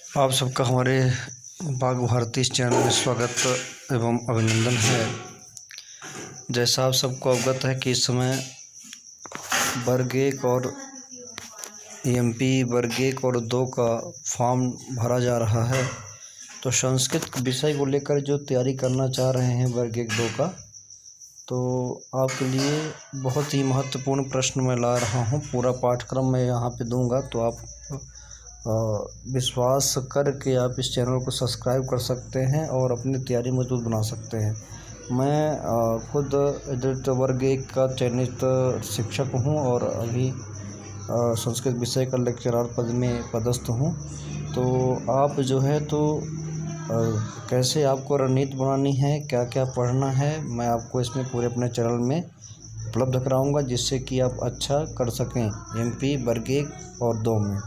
आप सबका हमारे बाघ भारती इस चैनल में स्वागत एवं अभिनंदन है। जैसा आप सबको अवगत है कि इस समय वर्ग 1 और एमपी वर्ग 1 और 2 का फॉर्म भरा जा रहा है। तो संस्कृत विषय को लेकर जो तैयारी करना चाह रहे हैं वर्ग 1 2 का, तो आपके लिए बहुत ही महत्वपूर्ण प्रश्न मैं ला रहा हूँ। पूरा पाठ्यक्रम मैं यहाँ पे दूंगा, तो आप विश्वास करके आप इस चैनल को सब्सक्राइब कर सकते हैं और अपनी तैयारी मजबूत बना सकते हैं। मैं खुद एडिट वर्ग 1 का चयनित शिक्षक हूं और अभी संस्कृत विषय का लेक्चरर पद में पदस्थ हूं। तो आप जो है तो कैसे आपको रणनीति बनानी है, क्या क्या पढ़ना है, मैं आपको इसमें पूरे अपने चैनल में उपलब्ध कराऊंगा, जिससे कि आप अच्छा कर सकें एमपी वर्ग 1 और 2 में।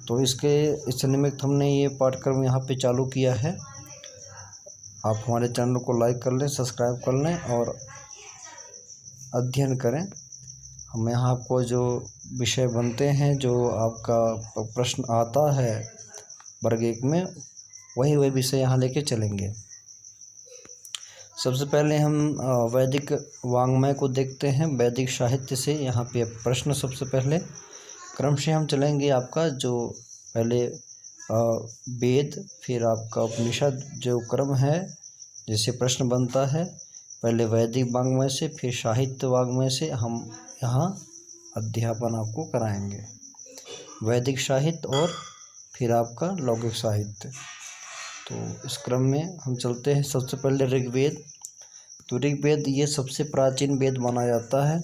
तो इस निमित्त हमने ये पाठ्यक्रम यहाँ पे चालू किया है। आप हमारे चैनल को लाइक कर लें, सब्सक्राइब कर लें और अध्ययन करें। हम यहाँ आपको जो विषय बनते हैं, जो आपका प्रश्न आता है वर्ग 1 में, वही विषय यहाँ लेके चलेंगे। सबसे पहले हम वैदिक वाङ्मय को देखते हैं। वैदिक साहित्य से यहाँ पे प्रश्न सबसे पहले क्रम से हम चलेंगे। आपका जो पहले वेद, फिर आपका उपनिषद जो क्रम है, जैसे प्रश्न बनता है, पहले वैदिक वाङ्मय से, फिर साहित्य वाङ्मय से हम यहाँ अध्यापन आपको कराएंगे। वैदिक साहित्य और फिर आपका लौकिक साहित्य। तो इस क्रम में हम चलते हैं। सबसे पहले ऋग्वेद। तो ऋग्वेद ये सबसे प्राचीन वेद माना जाता है।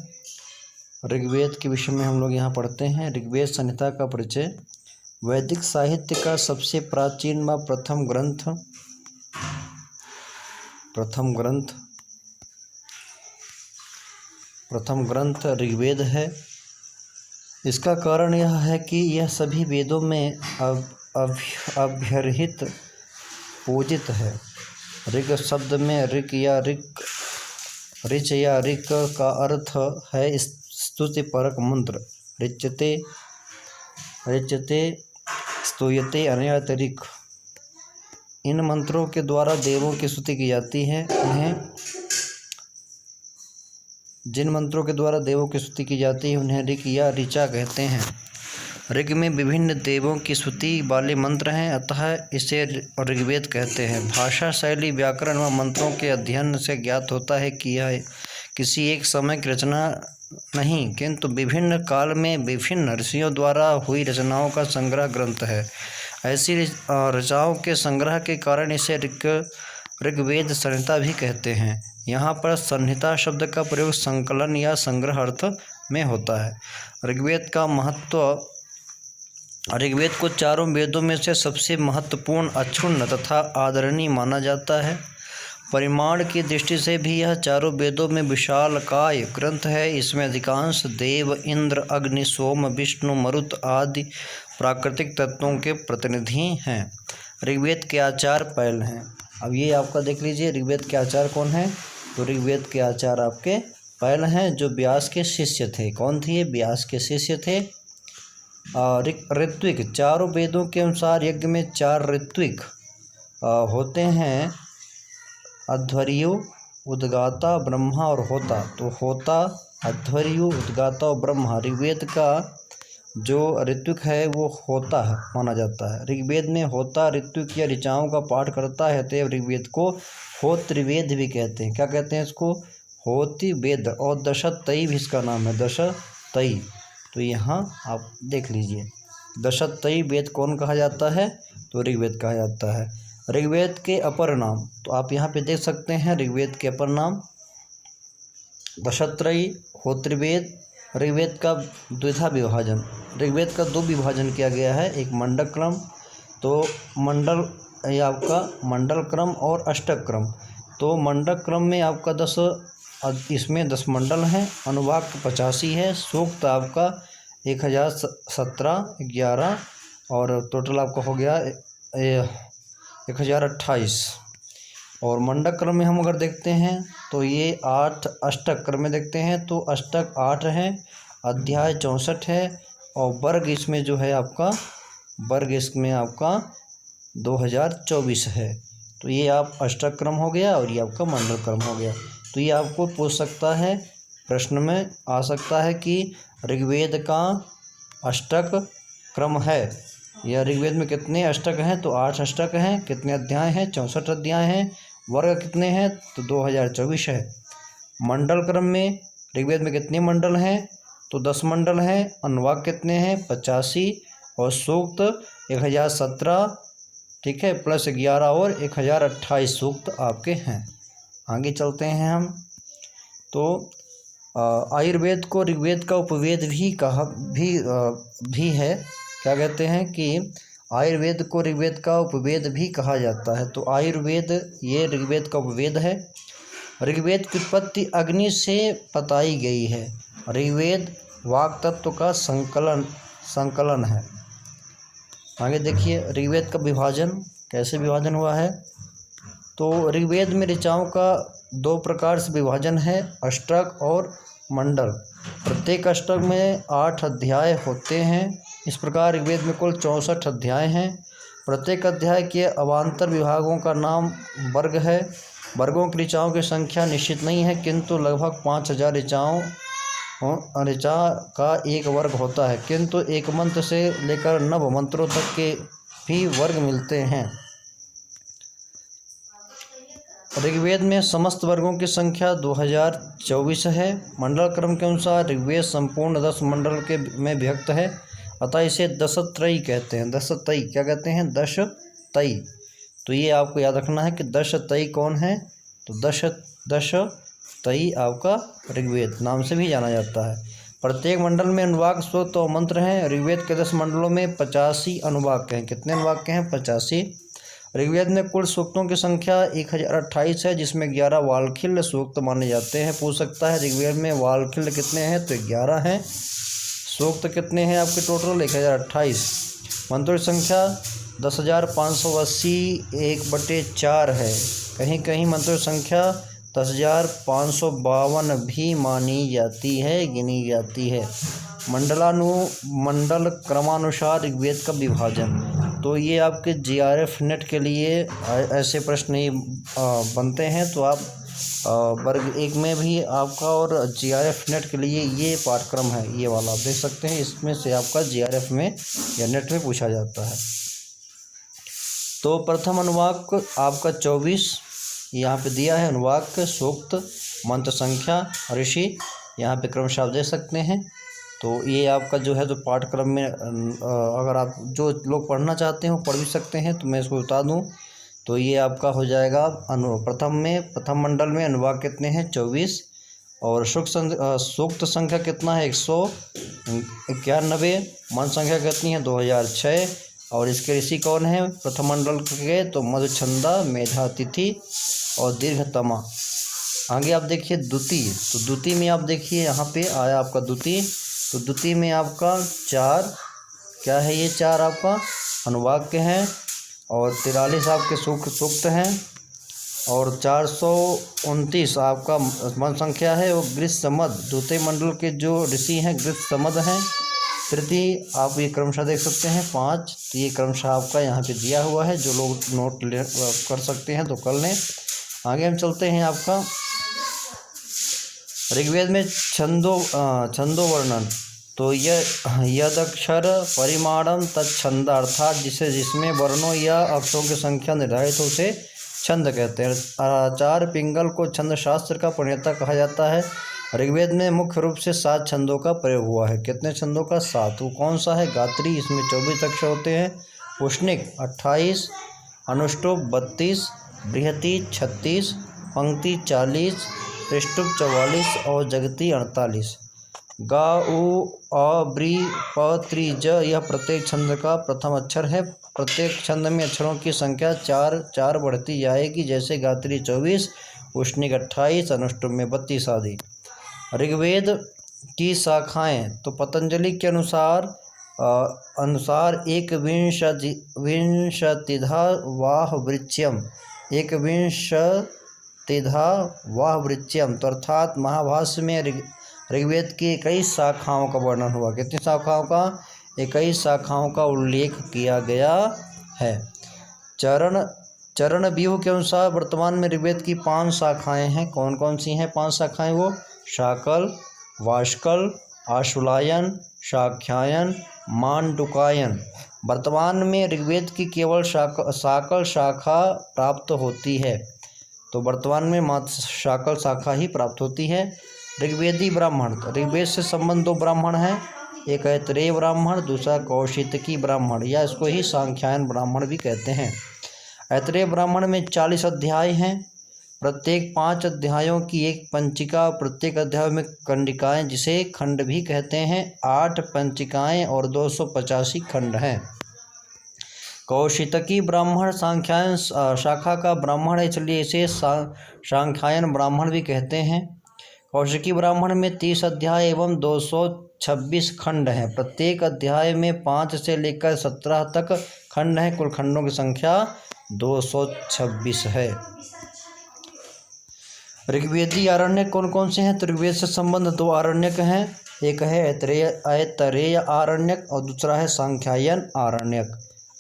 ऋग्वेद के विषय में हम लोग यहाँ पढ़ते हैं। ऋग्वेद संहिता का परिचय। वैदिक साहित्य का सबसे प्राचीन व प्रथम ग्रंथ ऋग्वेद है। इसका कारण यह है कि यह सभी वेदों में अव्यवहित पूजित है। ऋग शब्द में ऋच या ऋक का अर्थ है स्तुति परक मंत्र। ऋच्यते स्तूयते अनयत ऋक्। इन मंत्रों के द्वारा देवों की स्तुति की जाती है। जिन मंत्रों के द्वारा देवों की स्तुति की जाती है उन्हें ऋक या ऋचा कहते हैं। ऋग में विभिन्न देवों की स्तुति वाले मंत्र हैं, अतः इसे ऋग्वेद कहते हैं। भाषा शैली, व्याकरण व मंत्रों के अध्ययन से ज्ञात होता है कि यह किसी एक समय की रचना नहीं, किंतु विभिन्न काल में विभिन्न ऋषियों द्वारा हुई रचनाओं का संग्रह ग्रंथ है। ऐसी रचनाओं के संग्रह के कारण इसे ऋग्वेद संहिता भी कहते हैं। यहाँ पर संहिता शब्द का प्रयोग संकलन या संग्रह अर्थ में होता है। ऋग्वेद का महत्व। ऋग्वेद को चारों वेदों में से सबसे महत्वपूर्ण, अक्षुण्ण तथा आदरणीय माना जाता है। परिमाण की दृष्टि से भी यह चारों वेदों में विशालकाय ग्रंथ है। इसमें अधिकांश देव, इंद्र, अग्नि, सोम, विष्णु, मरुत आदि प्राकृतिक तत्वों के प्रतिनिधि हैं। ऋग्वेद के आचार्य पैल हैं। अब ये आपका देख लीजिए, ऋग्वेद के आचार्य कौन है? तो ऋग्वेद के आचार्य आपके पैल हैं, जो व्यास के शिष्य थे। कौन थे? व्यास के शिष्य थे। ऋत्विक, चारों वेदों के अनुसार यज्ञ में 4 ऋत्विक होते हैं: अध्वर्यु, उद्गाता, ब्रह्मा और होता। तो होता, अध्वर्यु, उद्गाता और ब्रह्मा। ऋग्वेद का जो ऋत्विक है वो होता है माना जाता है। ऋग्वेद में होता ऋत्विक या ऋचाओं का पाठ करता है, तो ऋग्वेद को होत्रवेद भी कहते हैं। क्या कहते हैं इसको? होति वेद। और दशतई भी इसका नाम है, दशतई। तो यहाँ आप देख लीजिए, दशतई वेद कौन कहा जाता है? तो ऋग्वेद कहा जाता है। ऋग्वेद के अपर नाम, तो आप यहाँ पे देख सकते हैं ऋग्वेद के अपर नाम दशत्रयी, होत्रवेद। ऋग्वेद का द्विधा विभाजन, ऋग्वेद का 2 विभाजन किया गया है। एक मंडल क्रम, तो मंडल या आपका मंडल क्रम और अष्टक क्रम। तो मंडल क्रम में आपका 10 मंडल हैं, अनुवाक 85 है, सूक्त आपका 1017 11 और टोटल आपका हो गया 1028। और मंडल क्रम में हम अगर देखते हैं तो ये 8। अष्टक क्रम में देखते हैं तो अष्टक 8 हैं, अध्याय 64 है, और वर्ग इसमें जो है आपका वर्ग इसमें आपका 2024 है। तो ये आप अष्टक क्रम हो गया और ये आपका मंडल क्रम हो गया। तो ये आपको पूछ सकता है, प्रश्न में आ सकता है कि ऋग्वेद का अष्टक क्रम है, या ऋग्वेद में कितने अष्टक हैं, तो 8 अष्टक हैं। कितने अध्याय हैं, 64 अध्याय हैं। वर्ग कितने हैं, तो 2024 है। मंडल क्रम में ऋग्वेद में कितने मंडल हैं, तो 10 मंडल हैं। अनुवाक कितने हैं, 85, और सूक्त 1017, ठीक है, प्लस 11 और 1028 सूक्त आपके हैं। आगे चलते हैं हम। तो आयुर्वेद को ऋग्वेद का उपवेद भी कहा भी है। क्या कहते हैं कि आयुर्वेद को ऋग्वेद का उपवेद भी कहा जाता है। तो आयुर्वेद ये ऋग्वेद का उपवेद है। ऋग्वेद की उत्पत्ति अग्नि से बताई गई है। ऋग्वेद वाक तत्व का संकलन है। आगे देखिए ऋग्वेद का विभाजन कैसे विभाजन हुआ है। तो ऋग्वेद में ऋचाओं का 2 प्रकार से विभाजन है, अष्टक और मंडल। प्रत्येक अष्टक में 8 अध्याय होते हैं। इस प्रकार ऋग्वेद में कुल 64 अध्याय हैं। प्रत्येक अध्याय के अवान्तर विभागों का नाम वर्ग है। वर्गों की ऋचाओं की संख्या निश्चित नहीं है, किंतु लगभग 5000 ऋचा का एक वर्ग होता है। किंतु एक मंत्र से लेकर 9 मंत्रों तक के भी वर्ग मिलते हैं। ऋग्वेद में समस्त वर्गों की संख्या 2024 है। मंडल क्रम के अनुसार ऋग्वेद संपूर्ण 10 मंडल के में विभक्त है, अतः इसे दशत्रयी कहते हैं। दशत्रयी क्या कहते हैं, दशत्रयी। तो ये आपको याद रखना है कि दशत्रयी कौन है, तो दशत्रयी आपका ऋग्वेद नाम से भी जाना जाता है। प्रत्येक मंडल में अनुवाक, सूक्त और मंत्र हैं। ऋग्वेद के 10 मंडलों में 85 अनुवाक हैं। कितने अनुवाक हैं, 85। ऋग्वेद में कुल सूक्तों की संख्या 1028 है, जिसमें 11 वालखिल्य सूक्त माने जाते हैं। पूछ सकता है ऋग्वेद में वालखिल्य कितने हैं, तो 11 हैं। सूक्त कितने हैं आपके टोटल, 1028। मंत्रों की संख्या 10,580 1/4 है। कहीं कहीं मंत्रों की संख्या 10,552 भी मानी जाती है, गिनी जाती है। मंडल क्रमानुसार ऋग्वेद का विभाजन। तो ये आपके जीआरएफ नेट के लिए ऐसे प्रश्न ही बनते हैं। तो आप वर्ग 1 में भी आपका और जीआरएफ नेट के लिए ये पाठ्यक्रम है, ये वाला आप देख सकते हैं। इसमें से आपका जीआरएफ में या नेट में पूछा जाता है। तो प्रथम अनुवाक आपका 24 यहाँ पे दिया है। अनुवाक, सूक्त, मंत्र संख्या, ऋषि यहाँ पे क्रमशः आप देख सकते हैं। तो ये आपका जो है तो पाठ्यक्रम में अगर आप जो लोग पढ़ना चाहते हैं वो पढ़ भी सकते हैं। तो मैं इसको बता दूं, तो ये आपका हो जाएगा प्रथम मंडल में अनुवाक कितने हैं, 24, और सूक्त संख्या कितना है, 191। मंत्र संख्या कितनी है, 2006। और इसके ऋषि कौन है प्रथम मंडल के, तो मधुछंदा, मेधातिथि और दीर्घतमा। आगे आप देखिए द्वितीय। तो द्वितीय में आप देखिए यहाँ पे आया आपका द्वितीय। तो द्वितीय में आपका 4 क्या है, ये 4 आपका अनुवाक के हैं, और 43 आपके सूक्त हैं, और 429 आपका मंत्र संख्या है। वो गृत्समद, द्वितीय मंडल के जो ऋषि हैं गृत्समद हैं। तृतीय आप ये क्रमशः देख सकते हैं 5। तो ये क्रमशः आपका यहाँ पे दिया हुआ है, जो लोग नोट कर सकते हैं तो कर लें। आगे हम चलते हैं आपका ऋग्वेद में छंदो वर्णन। तो यदक्षर परिमाणम तत्छंद, अर्थात जिसमें वर्णों या अक्षरों की संख्या निर्धारित हो उसे छंद कहते हैं। आचार्य पिंगल को छंद शास्त्र का प्रणेता कहा जाता है। ऋग्वेद में मुख्य रूप से 7 छंदों का प्रयोग हुआ है। कितने छंदों का, 7। वो कौन सा है, गात्री, इसमें 24 अक्षर होते हैं। उष्णिक 28, अनुष्टुप 32, बृहति 36, पंक्ति 40, पृष्ठुप 44 और जगती 48। गा उ अ ब्री प त्रि ज यह प्रत्येक छंद का प्रथम अक्षर है। प्रत्येक छंद में अक्षरों की संख्या 4 बढ़ती जाएगी, जैसे गात्री 24, उष्णिक 28, अनुष्टुप में 32 आदि। ऋग्वेद की शाखाएं। तो पतंजलि के अनुसार 21 वाह वृच्यम। तो अर्थात महाभाष्य में ऋग्वेद की 21 शाखाओं का वर्णन हुआ। कितनी शाखाओं का, 21 शाखाओं का उल्लेख किया गया है। चरण चरण व्यूह के अनुसार वर्तमान में ऋग्वेद की 5 शाखाएं हैं। कौन कौन सी हैं 5 शाखाएं? वो शाकल, वाष्कल, आश्वलायन, शाख्यायन, मांडुकायन। वर्तमान में ऋग्वेद की केवल शाकल शाखा प्राप्त होती है। तो वर्तमान में मात्र शाकल शाखा ही प्राप्त होती है। ऋग्वेदी ब्राह्मण, ऋग्वेद से संबंध 2 ब्राह्मण हैं, एक है ऐतरेय ब्राह्मण, दूसरा कौशितकी ब्राह्मण, या इसको ही सांख्यायन ब्राह्मण भी कहते हैं। ऐतरेय ब्राह्मण में 40 अध्याय हैं। प्रत्येक 5 अध्यायों की एक पंचिका, प्रत्येक अध्याय में कंडिकाएं जिसे खंड भी कहते हैं, 8 पंचिकाएं और 285 खंड हैं। कौशितकी ब्राह्मण सांख्यायन शाखा का ब्राह्मण है, इसलिए इसे सांख्यायन ब्राह्मण भी कहते हैं। कौशिकी ब्राह्मण में 30 अध्याय एवं 226 खंड हैं। प्रत्येक अध्याय में 5 से लेकर 17 तक खंड हैं। कुल खंडों की संख्या 226 है। ऋग्वेदी आरण्यक कौन कौन से हैं? तो ऋग्वेद से संबंध 2 आरण्यक हैं, एक है ऐतरेय आरण्यक और दूसरा है सांख्यायन आरण्यक।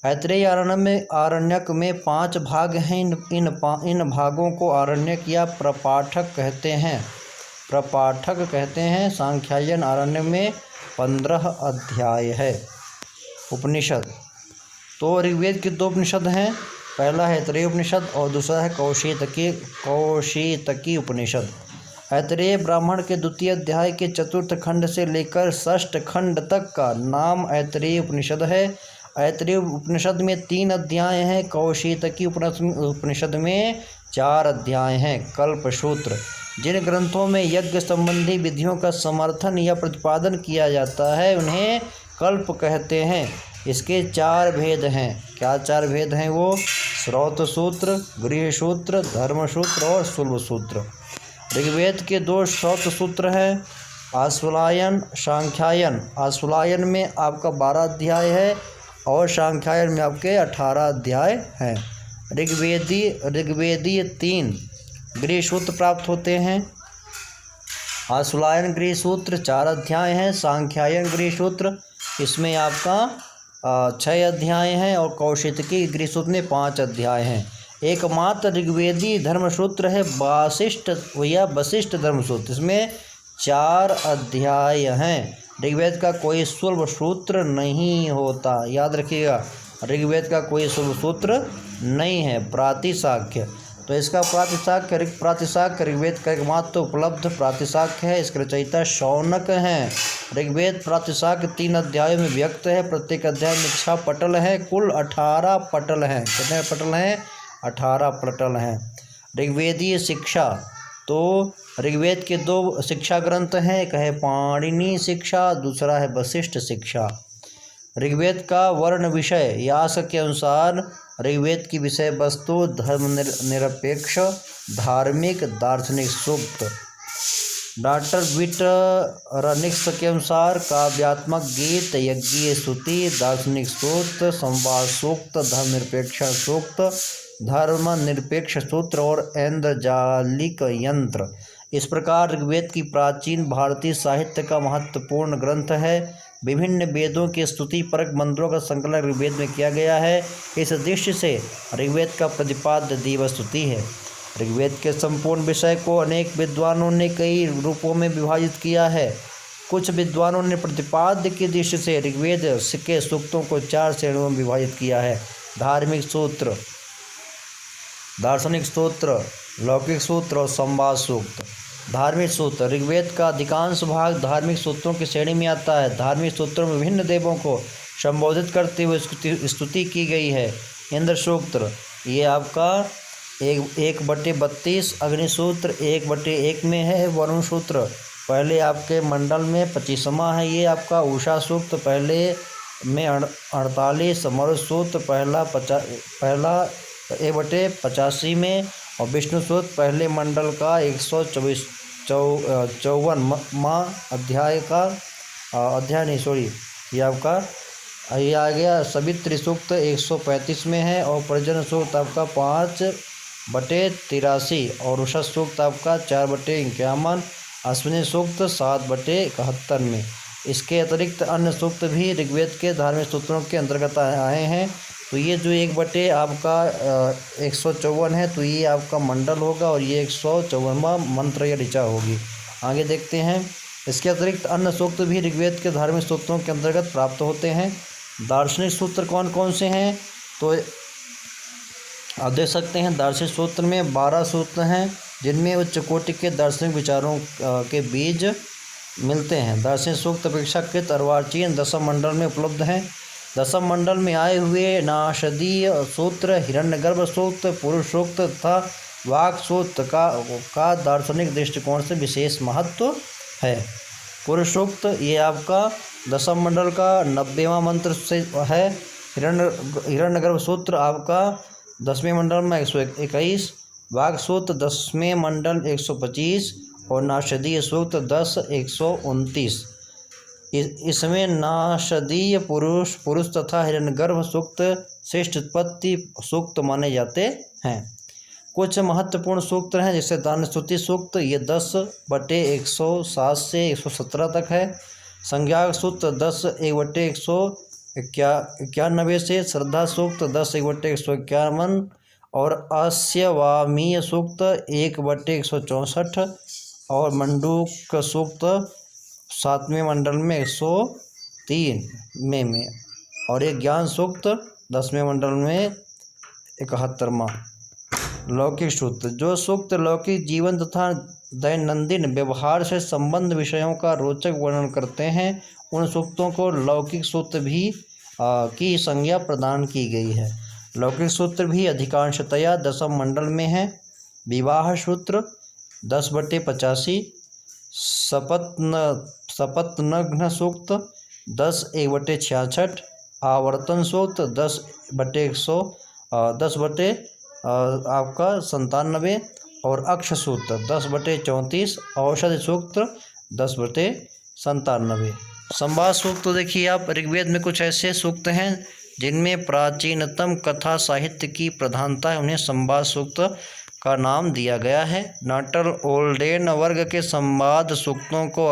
ऐतरेय आरण्यक में 5 भाग हैं। इन भागों को आरण्यक या प्रपाठक कहते हैं। सांख्यायन आरण्यक में 15 अध्याय है। उपनिषद, तो ऋग्वेद के 2 उपनिषद हैं, पहला है ऐतरेय उपनिषद और दूसरा है कौशितकी उपनिषद। ऐतरेय ब्राह्मण के 2 अध्याय के 4th खंड से लेकर 6th खंड तक का नाम ऐतरेय उपनिषद है। ऐतरेय उपनिषद में 3 अध्याय हैं। कौशितकी उपनिषद में 4 अध्याय हैं। कल्पसूत्र, जिन ग्रंथों में यज्ञ संबंधी विधियों का समर्थन या प्रतिपादन किया जाता है उन्हें कल्प कहते हैं। इसके 4 भेद हैं। क्या 4 भेद हैं? वो श्रौत सूत्र, गृह सूत्र, धर्म सूत्र और शुल्ब सूत्र। ऋग्वेद के 2 श्रौत सूत्र हैं, आश्वलायन, सांख्यायन। आश्वलायन में आपका 12 अध्याय है और सांख्यायन में आपके 18 अध्याय हैं। ऋग्वेदीय 3 गृह सूत्र प्राप्त होते हैं। आश्वलायन गृह सूत्र 4 अध्याय हैं। सांख्यायन गृह सूत्र इसमें आपका 6 अध्याय हैं और कौशितकी गृह सूत्र में 5 अध्याय हैं। एकमात्र ऋग्वेदी धर्मसूत्र है वशिष्ठ धर्मसूत्र, इसमें 4 अध्याय हैं। ऋग्वेद का कोई शुल्ब सूत्र नहीं होता, याद रखिएगा, ऋग्वेद का कोई शुल्ब सूत्र नहीं है। प्रातिशाख्य, तो इसका प्रातिशाख्य ऋग्वेद का एकमात्र उपलब्ध प्रातिशाख्य है। इसके रचयिता शौनक हैं। ऋग्वेद प्रातिशाख्य 3 अध्यायों में व्यक्त है। प्रत्येक अध्याय में 6 पटल हैं। कुल 18 पटल हैं। कितने पटल हैं? 18 पटल हैं। ऋग्वेदीय शिक्षा, तो ऋग्वेद के 2 शिक्षा ग्रंथ हैं, एक है पाणिनि शिक्षा, दूसरा है वशिष्ठ शिक्षा। ऋग्वेद का वर्ण विषय, यास के अनुसार ऋग्वेद की विषय वस्तु धर्म निरपेक्ष, धार्मिक, दार्शनिक सूक्त। डॉक्टर विटरनिक्स के अनुसार काव्यात्मक गीत, यज्ञीय स्तुति, दार्शनिक सूक्त, संवाद सूक्त, धर्मनिरपेक्ष सूक्त, धर्मनिरपेक्ष सूत्र और ऐन्द्रजालिक यंत्र। इस प्रकार ऋग्वेद की प्राचीन भारतीय साहित्य का महत्वपूर्ण ग्रंथ है। विभिन्न वेदों के स्तुति परक मंत्रों का संकलन ऋग्वेद में किया गया है। इस दृष्टि से ऋग्वेद का प्रतिपाद्य देव स्तुति है। ऋग्वेद के संपूर्ण विषय को अनेक विद्वानों ने कई रूपों में विभाजित किया है। कुछ विद्वानों ने प्रतिपाद्य की दृष्टि से ऋग्वेद के सूक्तों को 4 श्रेणियों में विभाजित किया है। धार्मिक सूत्र, दार्शनिक सूत्र, लौकिक सूत्र और संवाद सूक्त। धार्मिक सूत्र, ऋग्वेद का अधिकांश भाग धार्मिक सूत्रों की श्रेणी में आता है। धार्मिक सूत्रों में विभिन्न देवों को संबोधित करते हुए स्तुति की गई है। इंद्र सूत्र, ये आपका 1/32, अग्निसूत्र 1/1 में है। वरुण सूत्र पहले आपके मंडल में 25वां है, ये आपका उषा सूक्त पहले में 48, मरुत सूत्र पहला 1/85 में और विष्णु सूत्र पहले मंडल का 154वां ये आपका ये आ गया। सवित्री सूक्त 135 में है और पर्जन्य सूक्त आपका 5/83 और उषा सूक्त आपका 4/51, अश्विनी सूक्त 7/71 में। इसके अतिरिक्त अन्य सूक्त भी ऋग्वेद के धार्मिक सूत्रों के अंतर्गत आए हैं। तो ये जो 1/, आपका 154 है, तो ये आपका मंडल होगा और ये 154वां मंत्र या ऋचा होगी। आगे देखते हैं। इसके अतिरिक्त अन्य सूक्त भी ऋग्वेद के धार्मिक सूत्रों के अंतर्गत प्राप्त होते हैं। दार्शनिक सूत्र कौन कौन से हैं, तो आप देख सकते हैं दार्शनिक सूत्र में 12 सूत्र हैं, जिनमें उच्च कोटि के दार्शनिक विचारों के बीज मिलते हैं। दार्शनिक सूक्त अपेक्षाकृत अर्वाचीन दशम मंडल में उपलब्ध हैं। दशम मंडल में आए हुए नाषदीय सूत्र, हिरण्यगर्भ सूक्त, पुरुष सूक्त तथा वाक् सूक्त का दार्शनिक दृष्टिकोण से विशेष महत्व है। पुरुष सूक्त ये आपका दशम मंडल का 90वां मंत्र से है। हिरण्यगर्भ सूत्र आपका 10वें मंडल में 121, वाक् सूक्त 10वें मंडल 125 और नाषदीय सूक्त 10 129। इसमें नाषदीय पुरुष तथा हिरण्यगर्भ सूक्त श्रेष्ठ उत्पत्ति सूक्त माने जाते हैं। कुछ महत्वपूर्ण सूक्त हैं, जैसे दानस्तुति सूक्त, ये 10/107 से 117 तक है। संज्ञा सूक्त 10/191 से, श्रद्धा सूक्त 10/151 और अस्यवामीय सूक्त 1/164 और मंडूक सूक्त 7वें मंडल में 103 में और एक ज्ञान सूक्त 10वें मंडल में 71वां। लौकिक सूक्त, जो सूक्त लौकिक जीवन तथा दैनंदिन व्यवहार से संबंध विषयों का रोचक वर्णन करते हैं, उन सूक्तों को लौकिक सूत्र भी की संज्ञा प्रदान की गई है। लौकिक सूत्र भी अधिकांशतया दशम मंडल में है। विवाह सूत्र 10/85, सपत्नघ्न सूक्त 10/166, आवर्तन सूक्त 10/97 आपका 97 और अक्ष सूत्र 10/34, औषधि सूक्त 10/97। संवाद सूक्त तो देखिए आप, ऋग्वेद में कुछ ऐसे सूक्त हैं जिनमें प्राचीनतम कथा साहित्य की प्रधानता है, उन्हें संवाद सूक्त का नाम दिया गया है। नाटल ओल्डेन वर्ग के संवाद सूक्तों को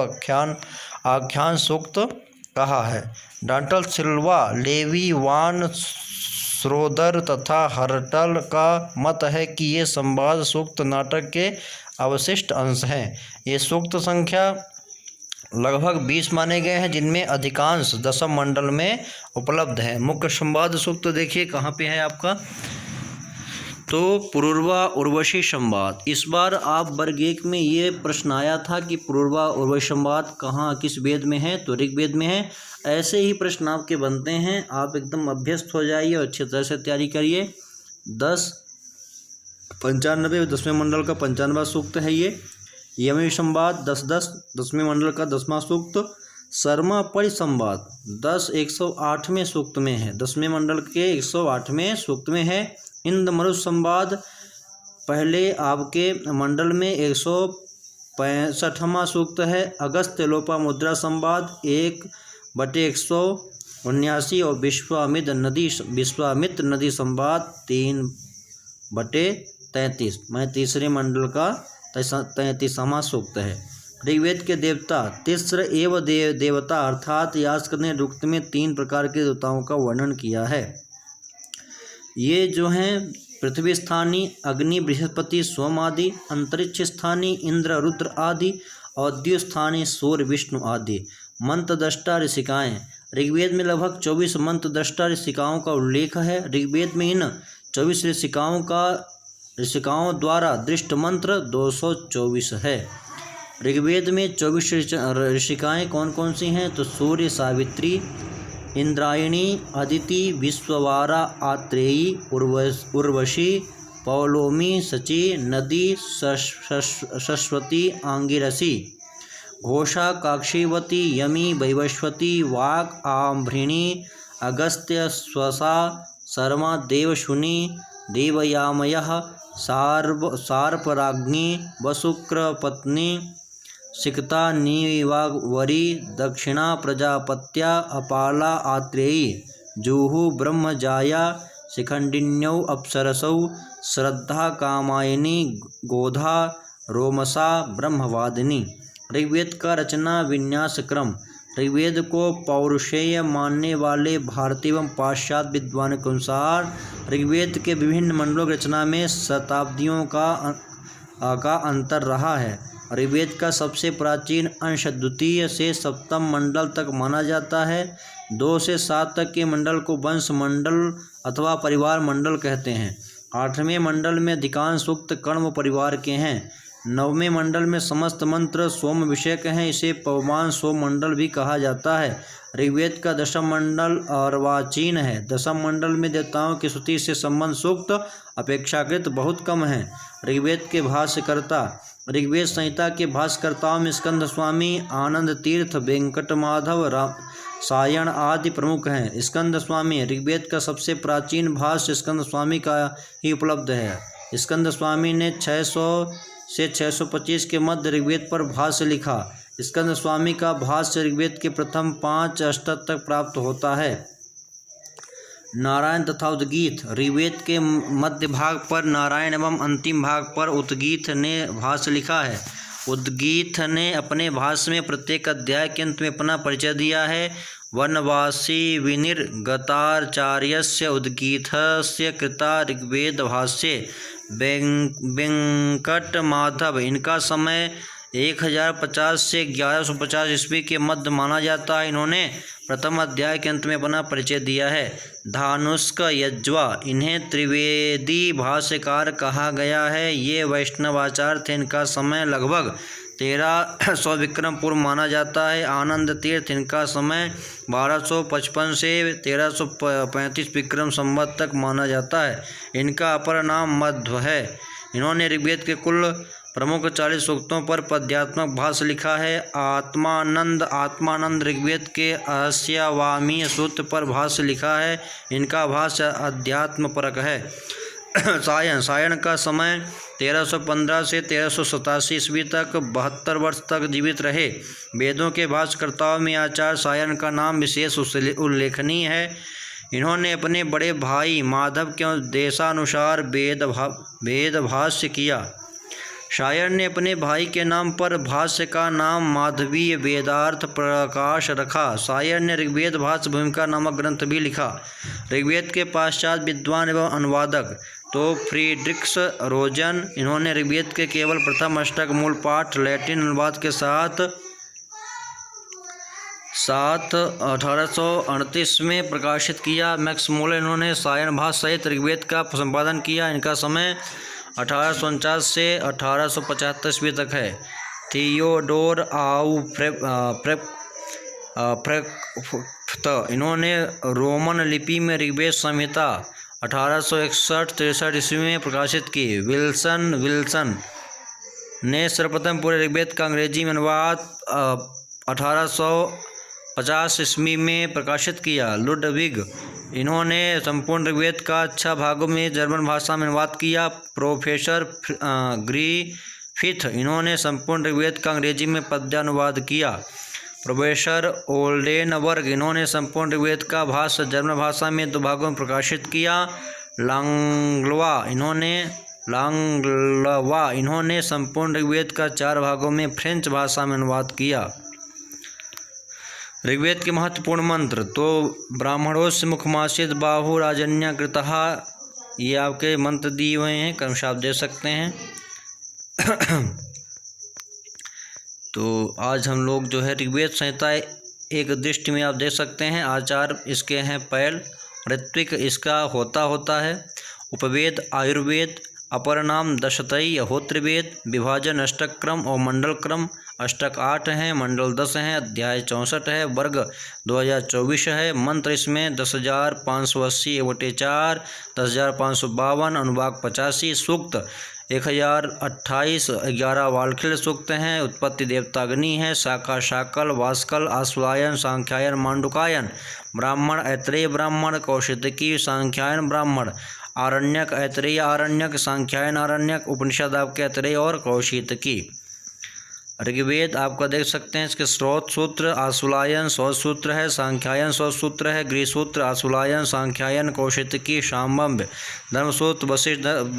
आख्यान सूक्त कहा है। डांटल सिल्वा, लेवी, वान श्रोदर तथा हर्टल का मत है कि ये संवाद सूक्त नाटक के अवशिष्ट अंश हैं। ये सूक्त संख्या लगभग 20 माने गए हैं, जिनमें अधिकांश दशम मंडल में उपलब्ध है। मुख्य संवाद सूक्त देखिए कहाँ पे है आपका, तो पुरूर्वा उर्वशी संवाद। इस बार आप वर्ग 1 में ये प्रश्न आया था कि पुरूर्वा उर्वशी संवाद कहाँ किस वेद में है, तो ऋग्वेद में है। ऐसे ही प्रश्न आपके बनते हैं, आप एकदम अभ्यस्त हो जाइए और अच्छी तरह से तैयारी करिए। 10/95 10वें मंडल का 95वां सूक्त है ये। यमी संवाद 10/10 10वें मंडल का 10वां सूक्त। शर्मा परिसंवाद 10/108वें सूक्त में है, 10वें मंडल के 108वें सूक्त में है। इंद्रमरुत संवाद पहले आपके मंडल में 165वां सूक्त है। अगस्त्य लोपामुद्रा संवाद 1/179 और विश्वामित्र नदी संवाद 3/33 में तीसरे मंडल का 33वां सूक्त है। ऋग्वेद के देवता तिस्र एवं देवता अर्थात यास्क ने रुक्त में 3 प्रकार के देवताओं का वर्णन किया है। ये जो हैं पृथ्वी स्थानी अग्नि बृहस्पति सोम आदि, अंतरिक्ष स्थानी इंद्र रुद्र आदि और द्युस्थानी सूर्य विष्णु आदि। मंत्रद्रष्टा ऋषिकाएँ, ऋग्वेद में लगभग 24 मंत्रद्रष्टा ऋषिकाओं का उल्लेख है। ऋग्वेद में इन 24 ऋषिकाओं द्वारा दृष्ट मंत्र 224 है। ऋग्वेद में 24 ऋषिकाएँ कौन कौन सी हैं, तो सूर्य, सावित्री, इंद्रायणी, अदिति, विश्ववारा, आत्रेयी, उर्वशी, पौलोमी, सची, नदी, सरस्वती, आंगिरसी, घोषा, काक्षीवती, यमी, वैवस्वती, वाक, आम्भृणी, अगस्त्य, स्वसा, शर्मा, देवशुनि, देवयामयः, सार्पराज्ञी, वसुक्र पत्नी, सिकता, नीवावरी, दक्षिणा, प्रजापत्या, अपाला, आत्रेयी, जूहु, ब्रह्मजाया, शिखंडिन्यौ, अप्सरसौ, श्रद्धा, कामायनी, गोधा, रोमसा, ब्रह्मवादिनी। ऋग्वेद का रचना विन्यास क्रम ऋग्वेद को पौरुषेय मानने वाले भारतीय एवं पाश्चात्य विद्वानों के अनुसार ऋग्वेद के विभिन्न मंडलों की रचना में शताब्दियों का अंतर रहा है। ऋग्वेद का सबसे प्राचीन अंश द्वितीय से सप्तम मंडल तक माना जाता है। 2 से 7 तक के मंडल को वंश मंडल अथवा परिवार मंडल कहते हैं। 8वें मंडल में अधिकांश सूक्त कण्व परिवार के हैं। 9वें मंडल में समस्त मंत्र सोम विषयक हैं, इसे पवमान सोम मंडल भी कहा जाता है। ऋग्वेद का 10वां मंडल अर्वाचीन है। 10वें मंडल में देवताओं की स्तुति से संबंध सूक्त अपेक्षाकृत बहुत कम है। ऋग्वेद के भाष्यकर्ता। ऋग्वेद संहिता के भाष्यकर्ताओं में स्कंद स्वामी, आनंद तीर्थ, वेंकट माधव, सायण आदि प्रमुख हैं। स्कंद स्वामी। ऋग्वेद का सबसे प्राचीन भाष्य स्कंद स्वामी का ही उपलब्ध है। स्कंद स्वामी ने 600 से 625 के मध्य ऋग्वेद पर भाष्य लिखा। स्कंद स्वामी का भाष्य ऋग्वेद के प्रथम 5 अष्टक तक प्राप्त होता है। नारायण तथा उद्गीत। ऋग्वेद के मध्य भाग पर नारायण एवं अंतिम भाग पर उद्गीत ने भाष्य लिखा है। उद्गीत ने अपने भाष्य में प्रत्येक अध्याय के अंत में अपना परिचय दिया है। वनवासी विनिर्गताचार्यस्य उद्गीतस्य कृता ऋग्वेद भाष्ये वेंकट माधव। इनका समय 1050 से 1150 ईस्वी के मध्य माना जाता है। इन्होंने प्रथम अध्याय के अंत में अपना परिचय दिया है। धानुष्क यज्वा। इन्हें त्रिवेदी भाष्यकार कहा गया है। ये वैष्णवाचार्य थे। इनका समय लगभग 1300 विक्रम पूर्व माना जाता है। आनंद तीर्थ। इनका समय 1255 से 1335 विक्रम संवत तक माना जाता है। इनका अपर नाम मध्व है। इन्होंने ऋग्वेद के कुल प्रमुख 40 सूक्तों पर पद्यात्मक भाष्य लिखा है। आत्मानंद ऋग्वेद के अस्यावामी सूत्र पर भाष्य लिखा है। इनका भाष्य अध्यात्म परक है। सायण का समय 1315 से 1387 ईस्वी तक 72 वर्ष तक जीवित रहे। वेदों के भाष्यकर्ताओं में आचार्य सायण का नाम विशेष उल्लेखनीय है। इन्होंने अपने बड़े भाई माधव के देशानुसार वेद भाष्य किया। शायर ने अपने भाई के नाम पर भाष्य का नाम माधवीय वेदार्थ प्रकाश रखा। शायर ने ऋग्वेद भाष्य भूमिका नामक ग्रंथ भी लिखा। ऋग्वेद के पाश्चात्य विद्वान एवं अनुवादक तो फ्रीड्रिक्स रोजन। इन्होंने ऋग्वेद के केवल प्रथम अष्टक मूल पाठ लैटिन अनुवाद के साथ 1838 में प्रकाशित किया। Max Muller. इन्होंने सायण भाष्य सहित ऋग्वेद का संपादन किया। इनका समय 1849 से 1875 ईस्वी तक है। थियोडोर इन्होंने रोमन लिपि में ऋग्वेद संहिता 1861-63 ईस्वी में प्रकाशित की। विल्सन ने सर्वप्रथम पूरे ऋग्वेद का अंग्रेजी में अनुवाद 1850 ईस्वी में प्रकाशित किया। लुडविग। इन्होंने संपूर्ण ऋग्वेद का 6 भागों में जर्मन भाषा में अनुवाद किया। Professor Griffith. इन्होंने संपूर्ण ऋग्वेद का अंग्रेजी में पद्यानुवाद किया। Professor Oldenburg. इन्होंने संपूर्ण ऋग्वेद का भाष्य जर्मन भाषा में 2 भागों में प्रकाशित किया। लांगलवा। इन्होंने संपूर्ण ऋग्वेद का 4 भागों में फ्रेंच भाषा में अनुवाद किया। ऋग्वेद के महत्वपूर्ण मंत्र तो ब्राह्मणोस्य मुखमासित बाहु राजन्य कृतः। ये आपके मंत्र दिए हुए हैं, क्रमशः आप दे सकते हैं। तो आज हम लोग जो है ऋग्वेद संहिता एक दृष्टि में आप देख सकते हैं। आचार इसके हैं पैल। ऋत्विक इसका होता है। उपवेद आयुर्वेद। अपर नाम दशतई होत्रवेद। विभाजन अष्टक क्रम और मंडल क्रम। अष्टक 8 हैं, मंडल 10 हैं, अध्याय 64 है, वर्ग 2024 है। मंत्र इसमें 10,580/4, 10,552, अनुवाक 85, सूक्त 1028, 11 वालखिल सूक्त हैं। उत्पत्ति देवता अग्नि है। शाखा शाकल, वास्कल, आश्वायन, सांख्यायन, मांडुकायन। ब्राह्मण ऐत्रेय ब्राह्मण, कौशितकी, सांख्यायन ब्राह्मण। आरण्यक ऐत्रेय आरण्यक, सांख्यायन आरण्यक। उपनिषद आपके ऐत्रेय और कौशितकी। ऋग्वेद आपका देख सकते हैं, इसके स्रोत सूत्र आशुलायन स्रोत सूत्र है, सांख्यायन स्रोत सूत्र है, गृहसूत्र आशुलायन सांख्यायन कौशितकी शाम्बम्ब धर्मसूत्र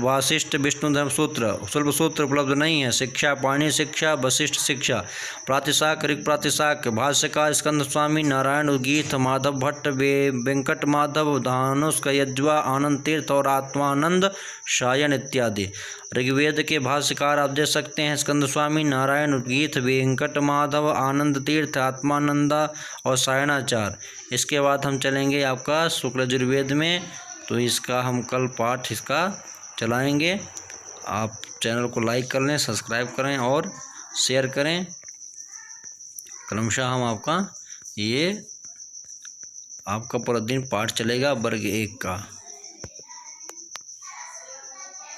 वासिष्ठ विष्णु धर्मसूत्र शुल्ब सूत्र उपलब्ध नहीं है। शिक्षा पाणि शिक्षा वशिष्ठ शिक्षा प्रातिशाक ऋग प्रातिशाक भाष्यकार स्कंद स्वामी नारायण गीत माधव भट्ट वेंकट माधव धानुष्क यज्वा आनंद तीर्थ और आत्मानंद शायन इत्यादि। ऋग्वेद के भाष्यकार आप देख सकते हैं स्कंद स्वामी नारायण गीत वेंकट माधव आनंद तीर्थ आत्मानंदा और सायणाचार्य। इसके बाद हम चलेंगे आपका शुक्ल यजुर्वेद में, तो इसका हम कल पाठ इसका चलाएंगे। आप चैनल को लाइक कर लें, सब्सक्राइब करें और शेयर करें। क्रमशः हम आपका ये आपका पूरा दिन पाठ चलेगा वर्ग 1 का।